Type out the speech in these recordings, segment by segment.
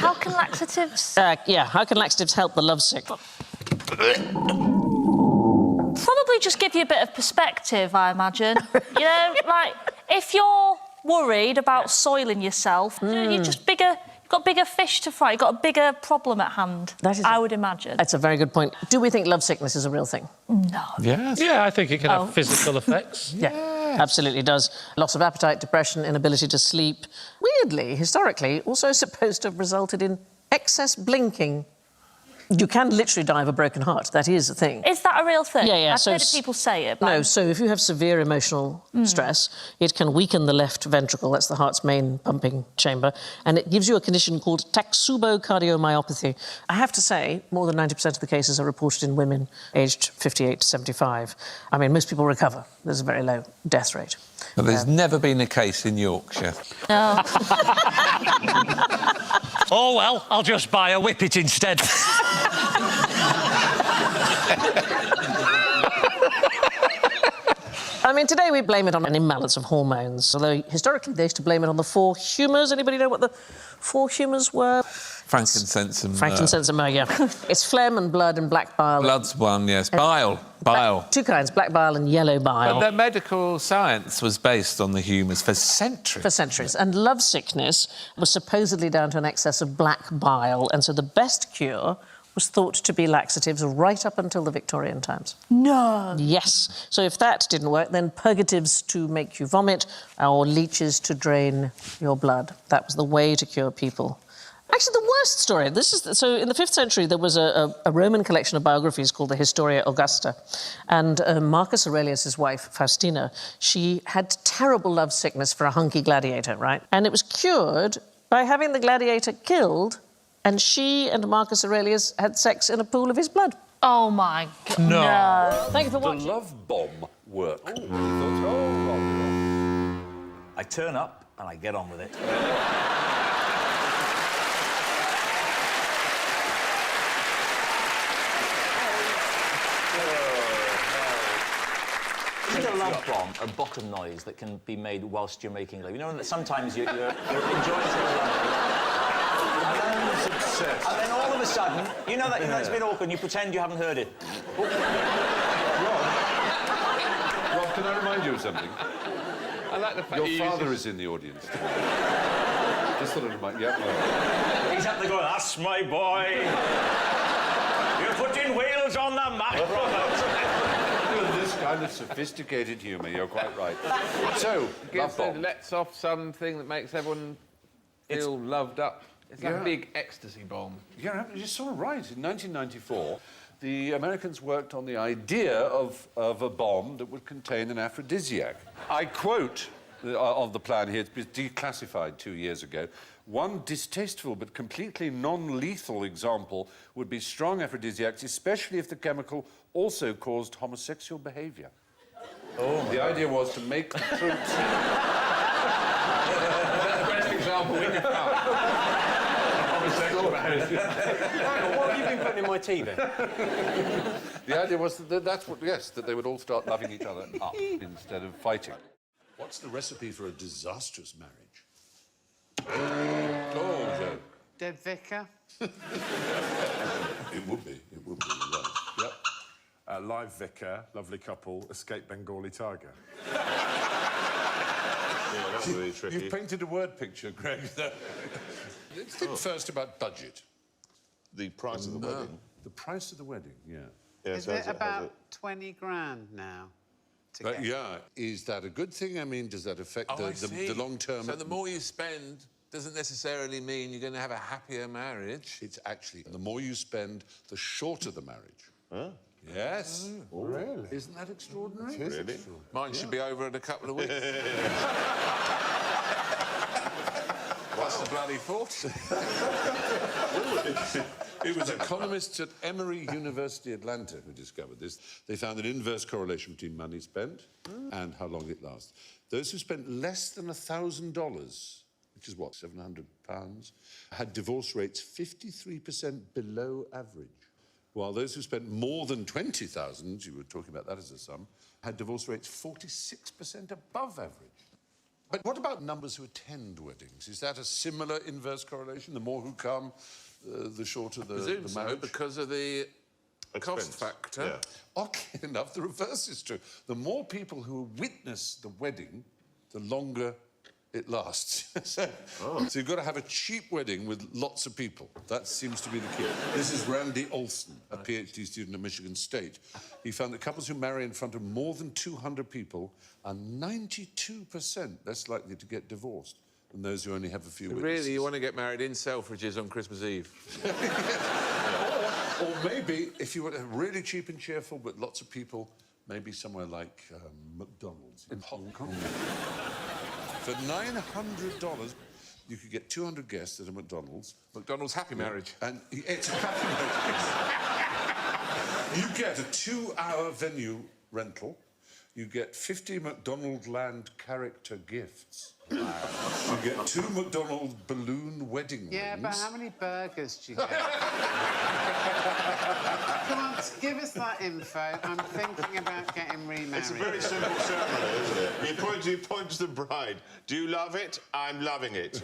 How can laxatives... how can laxatives help the lovesick? Probably just give you a bit of perspective, I imagine. You know, like, if you're worried about soiling yourself, you're just bigger... You've got bigger fish to fry. You've got a bigger problem at hand, I would imagine. That's a very good point. Do we think lovesickness is a real thing? No. Yes. Yeah, I think it can have physical effects. Yeah, absolutely does. Loss of appetite, depression, inability to sleep. Weirdly, historically, also supposed to have resulted in excess blinking. You can literally die of a broken heart. That is a thing. Is that a real thing? Yeah. I've heard people say it. But... No, so if you have severe emotional stress, it can weaken the left ventricle, that's the heart's main pumping chamber, and it gives you a condition called taxubocardiomyopathy. I have to say, more than 90% of the cases are reported in women aged 58 to 75. I mean, most people recover. There's a very low death rate. But there's never been a case in Yorkshire. No. Oh, well, I'll just buy a whippet instead. I mean, today we blame it on an imbalance of hormones, although historically they used to blame it on the four humours. Anybody know what the four humours were? Frankincense and... Frankincense and myrrh, yeah. It's phlegm and blood and black bile. Blood's one, yes. Bile. Two kinds, black bile and yellow bile. But the medical science was based on the humours for centuries. For centuries. And lovesickness was supposedly down to an excess of black bile, and so the best cure was thought to be laxatives right up until the Victorian times. No. Yes. So if that didn't work, then purgatives to make you vomit or leeches to drain your blood. That was the way to cure people. Actually, the worst story, so in the 5th century, there was a Roman collection of biographies called the Historia Augusta, and Marcus Aurelius' wife, Faustina, she had terrible love sickness for a hunky gladiator, right? And it was cured by having the gladiator killed, and she and Marcus Aurelius had sex in a pool of his blood. Oh, my God. No. Thank you for watching. The love bomb work. I turn up and I get on with it. Is a love bomb a bottom noise that can be made whilst you're making love? You know, that sometimes you're enjoying and then all of a sudden, you know it's a bit awkward and you pretend you haven't heard it. Rob, can I remind you of something? I like the fact Your father is in the audience. Just thought I'd remind you. He's up there going, that's my boy. You're putting Wales on the map, Robert. This kind of sophisticated humour, you're quite right. So, love bomb. lets off something that makes everyone feel loved up. It's like a big ecstasy bomb. Yeah, you're sort of right. In 1994, the Americans worked on the idea of a bomb that would contain an aphrodisiac. I quote of the plan here, it was declassified 2 years ago. One distasteful but completely non-lethal example would be strong aphrodisiacs, especially if the chemical also caused homosexual behaviour. Oh. The idea was to make the troops... Best example we can find. What have you been putting in my tea, then? The idea was that they would all start loving each other up instead of fighting. What's the recipe for a disastrous marriage? Oh, Joe. Dead vicar? It would be, you're right. Yep. Live vicar, lovely couple, escaped Bengali tiger. Yeah, that's really tricky. You've painted a word picture, Greg. Let's think first about budget. The price of the wedding. The price of the wedding, yeah. Is it about 20 grand now? Yeah, is that a good thing? I mean, does that affect the long term? So the more you spend doesn't necessarily mean you're going to have a happier marriage. It's actually, the more you spend, the shorter the marriage. Huh? Yes. Oh, really? Isn't that extraordinary? It is Really? extraordinary. Mine should be over in a couple of weeks. What's the bloody thought? It was economists at Emory University, Atlanta, who discovered this. They found an inverse correlation between money spent and how long it lasts. Those who spent less than $1,000, which is what, £700, had divorce rates 53% below average, while those who spent more than 20,000, you were talking about that as a sum, had divorce rates 46% above average. But what about numbers who attend weddings? Is that a similar inverse correlation? The more who come, the shorter the Presume marriage? so, because of the cost Expense. factor. Yeah. Oddly enough, the reverse is true. The more people who witness the wedding, the longer it lasts. So you've got to have a cheap wedding with lots of people. That seems to be the key. This is Randy Olson, a PhD student at Michigan State. He found that couples who marry in front of more than 200 people are 92% less likely to get divorced than those who only have a few witnesses. Really, you want to get married in Selfridges on Christmas Eve? Or maybe, if you want really cheap and cheerful but lots of people, maybe somewhere like McDonald's in Hong Kong. For $900, you could get 200 guests at a McDonald's. McDonald's Happy Marriage. And it's a happy marriage. You get a 2-hour venue rental. You get 50 McDonald Land character gifts. Wow. You get 2 McDonald balloon wedding Yeah, rings. but how many burgers do you get? Come on, give us that info. I'm thinking about getting remarried. It's a very simple ceremony, isn't it? You point to the bride. Do you love it? I'm loving it.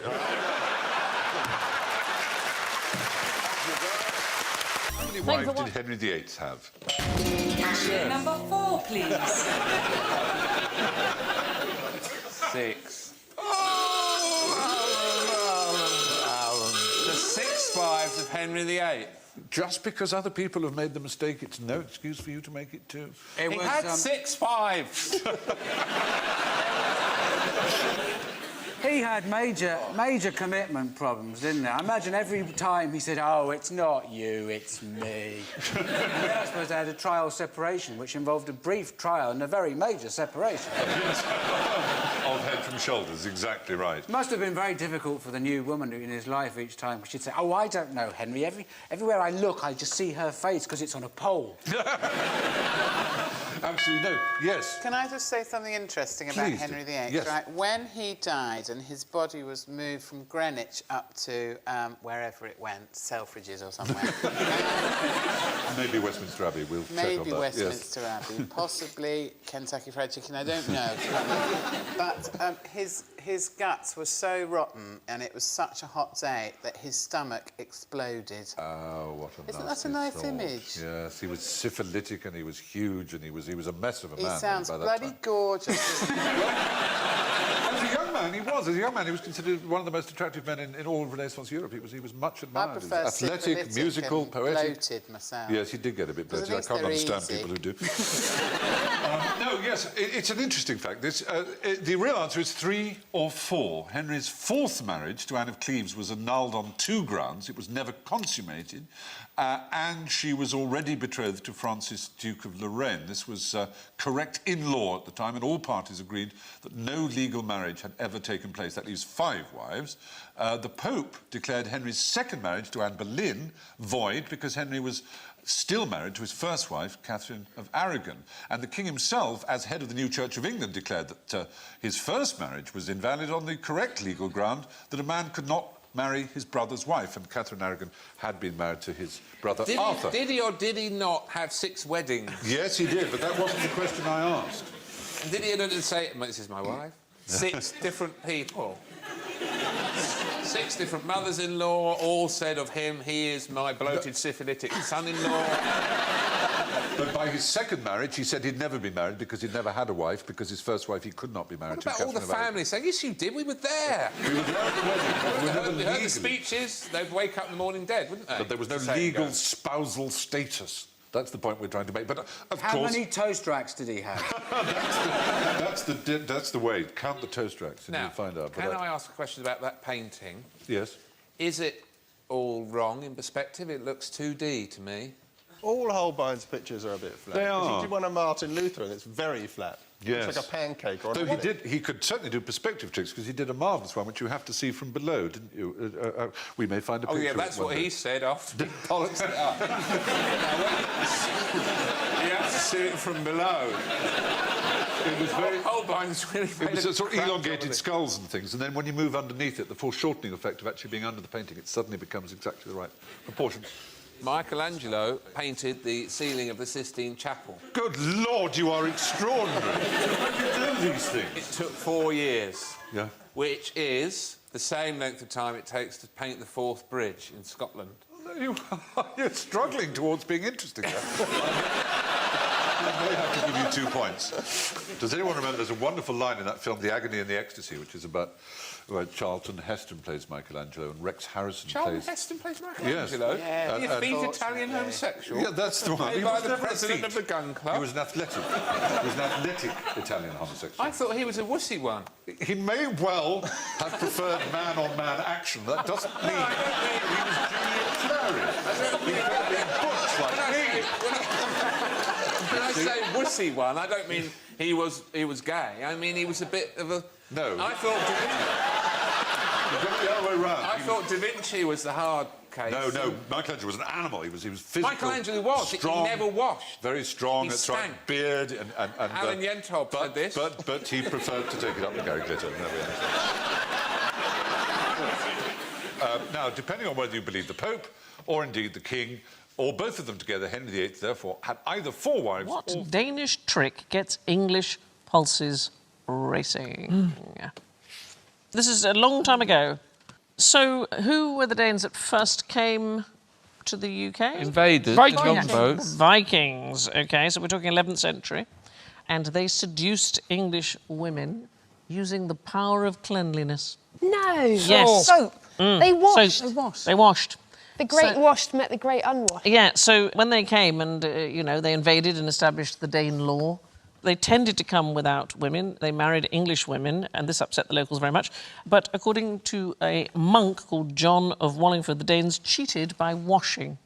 How many wives did Henry VIII have? Number 4, please. 6. The 6 wives of Henry VIII. Just because other people have made the mistake, it's no excuse for you to make it too. He had 6 wives. He had major commitment problems, didn't he? I imagine every time he said, "Oh, it's not you, it's me." And then I suppose they had a trial separation, which involved a brief trial and a very major separation. Of head from shoulders, exactly right. It must have been very difficult for the new woman in his life each time, because she'd say, "Oh, I don't know, Henry. Everywhere I look, I just see her face because it's on a pole." Absolutely no. Yes. Can I just say something interesting about Please do. Henry VIII? Yes. Right, when he died and his body was moved from Greenwich up to wherever it went, Selfridges or somewhere. Maybe Westminster Abbey. We'll check on Maybe that. Westminster Abbey, possibly Kentucky Fried Chicken. I don't know. But his guts were so rotten, and it was such a hot day that his stomach exploded. Oh, what a Isn't that a nice thought. image? Yes, he was syphilitic and he was huge and he was a mess of a man. He sounds by that bloody time. gorgeous. As a young man, he was. As a young man, he was considered one of the most attractive men in all of Renaissance Europe. He was much admired. I He was prefer athletic, syphilitic musical, and poetic. bloated myself. Yes, he did get a bit bloated. I can't understand people who do. No, yes, it's an interesting fact. The real answer is 3 or 4. Henry's 4th marriage to Anne of Cleves was annulled on 2 grounds. It was never consummated, and she was already betrothed to Francis, Duke of Lorraine. This was correct in law at the time, and all parties agreed that no legal marriage had ever taken place. That leaves 5 wives. The Pope declared Henry's 2nd marriage to Anne Boleyn void because Henry was still married to his first wife, Catherine of Aragon. And the king himself, as head of the new Church of England, declared that his first marriage was invalid on the correct legal ground that a man could not marry his brother's wife, and Catherine Aragon had been married to his brother Arthur. Did he or did he not have 6 weddings? Yes, he did, but that wasn't the question I asked. And did he say, "This is my wife"? 6 different people. 6 different mothers-in-law all said of him, "He is my bloated syphilitic son-in-law." But by his 2nd marriage, he said he'd never been married because he'd never had a wife, because his first wife he could not be married What to. about all the Catherine of Aragon. family saying, "Yes, you did, we were there"? We were there at the wedding, but we were never We heard the legally. speeches, they'd wake up in the morning dead, wouldn't they? But there was no Say it legal goes. spousal status. That's the point we're trying to make. But of How course, many toast racks did he have? that's the way. Count the toast racks and Now, you'll find out. But can I ask a question about that painting? Yes. Is it all wrong in perspective? It looks 2D to me. All Holbein's pictures are a bit flat. They 'Cause are. He did one of Martin Luther, and it's very flat. Yes. It's like a pancake or Though he could certainly do perspective tricks, because he did a marvellous one, which you have to see from below, didn't you? We may find a Oh, picture. yeah, of that's one what day. he said after he bollocks it up. You have to see it from below. It was very... Holbein's really It made was a a sort of crap job elongated of it. skulls and things, and then when you move underneath it, the foreshortening effect of actually being under the painting, it suddenly becomes exactly the right proportion. Michelangelo painted the ceiling of the Sistine Chapel. Good Lord, you are extraordinary. How do you do these things? It took 4 years. Yeah. Which is the same length of time it takes to paint the Forth Bridge in Scotland. You're struggling towards being interesting there. I may have to give you 2 points. Does anyone remember there's a wonderful line in that film, The Agony and the Ecstasy, which is about where Charlton Heston plays Michelangelo and Rex Harrison Charlton plays... Heston plays Michelangelo? Yes. The effete Italian homosexual? Yeah, that's the one. Played by the president of the gun club? He was an athletic Italian homosexual. I thought he was a wussy one. He may well have preferred man-on-man action. That doesn't mean he was Juliet Clary. He could be butch like me. When I say wussy one, I don't mean he was gay. I mean he was a bit of a... No. I thought... You've got it the other way round. I thought Da Vinci was the hard case. No, Michelangelo was an animal. He was physical. Michelangelo was. Strong, He never washed. Very strong. He That's stank. right. Beard and Alan Yentop said this. But he preferred to take it up with Gary Glitter. Now, depending on whether you believe the Pope or indeed the King, or both of them together, Henry VIII, therefore, had either 4 wives What or... Danish trick gets English pulses racing? This is a long time ago. So, who were the Danes that first came to the UK? Invaders, Vikings. longboats. Vikings, OK, so we're talking 11th century. And they seduced English women using the power of cleanliness. No. Yes. Soap. They washed. So, they washed. The great washed met the great unwashed. Yeah, so when they came and, you know, they invaded and established the Dane law, they tended to come without women. They married English women, and this upset the locals very much. But according to a monk called John of Wallingford, the Danes cheated by washing.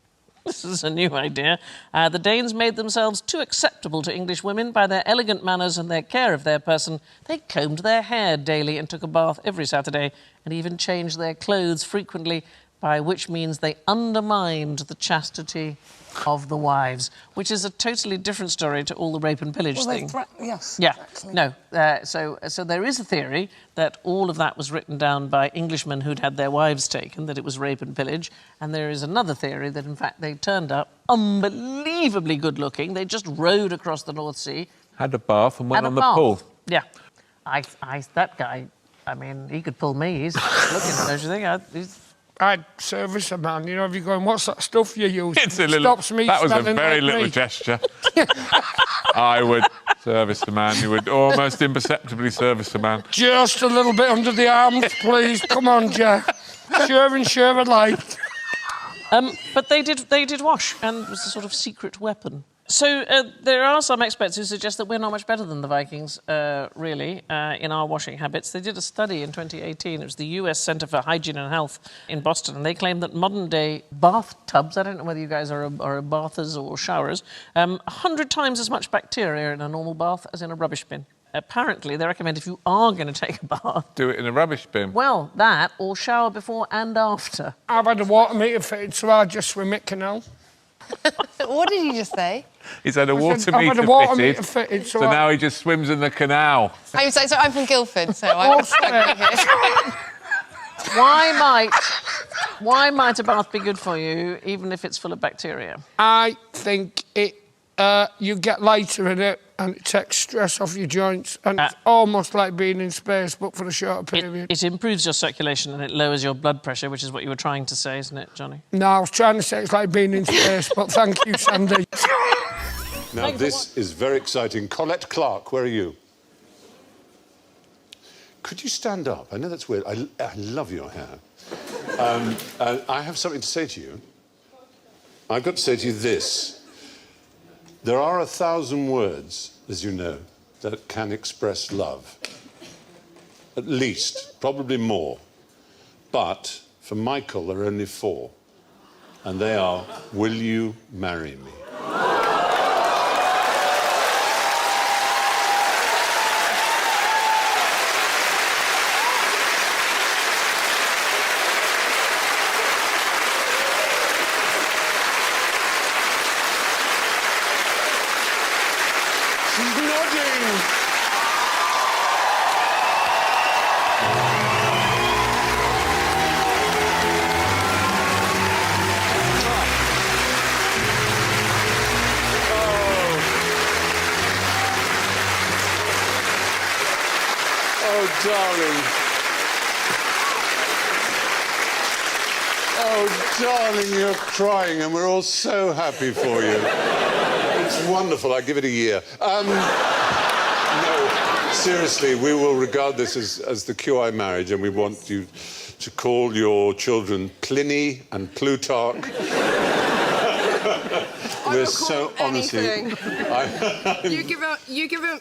This is a new idea. The Danes made themselves too acceptable to English women by their elegant manners and their care of their person. They combed their hair daily and took a bath every Saturday, and even changed their clothes frequently, by which means they undermined the chastity of the wives, which is a totally different story to all the rape and pillage thing. Yes. Yeah. Exactly. No. So there is a theory that all of that was written down by Englishmen who'd had their wives taken, that it was rape and pillage, and there is another theory that, in fact, they turned up unbelievably good-looking. They just rowed across the North Sea. Had a bath and went Had a on the bath. pool. Yeah. That guy, I mean, he could pull me. He's looking, don't you think? I'd service a man, you know, if you're going, what's that stuff you use? It's a little... Stops me That was a smelling very like little me. gesture. I would service a man. You would almost imperceptibly service a man. Just a little bit under the arms, please. Come on, Jack. Sure alike. But they did wash, and it was a sort of secret weapon. So there are some experts who suggest that we're not much better than the Vikings, really, in our washing habits. They did a study in 2018. It was the US Centre for Hygiene and Health in Boston, and they claimed that modern-day bathtubs, I don't know whether you guys are bathers or showerers, 100 times as much bacteria in a normal bath as in a rubbish bin. Apparently, they recommend if you are going to take a bath... Do it in a rubbish bin. Well, that, or shower before and after. I've had a water meter fitted, so I just swim at canal. What did you just say? He's had a water I've had meter a water fitted, meter fitted, so now he just swims in the canal. I'm from Guildford, so I'm stuck here. Why might a bath be good for you, even if it's full of bacteria? I think you get lighter in it, and it takes stress off your joints, and it's almost like being in space, but for a shorter period. It improves your circulation and it lowers your blood pressure, which is what you were trying to say, isn't it, Johnny? No, I was trying to say it's like being in space, but thank you, Sandy. Now, this is very exciting. Colette Clark, where are you? Could you stand up? I know that's weird. I love your hair. I have something to say to you. I've got to say to you this. There are 1,000 words, as you know, that can express love. At least, probably more. But for Michael, there are only 4. And they are, will you marry me? darling. Oh, darling, you're crying, and we're all so happy for you. It's wonderful. I give it a year. No, seriously, we will regard this as the QI marriage, and we want you to call your children Pliny and Plutarch. We're so honestly.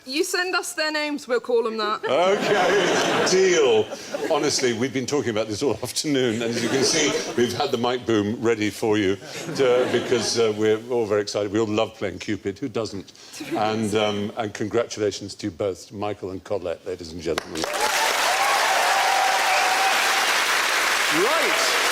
You send us their names, we'll call them that. Okay, deal. Honestly, we've been talking about this all afternoon, and as you can see, we've had the mic boom ready for you because we're all very excited. We all love playing Cupid. Who doesn't? And congratulations to you both, Michael and Colette, ladies and gentlemen. Right.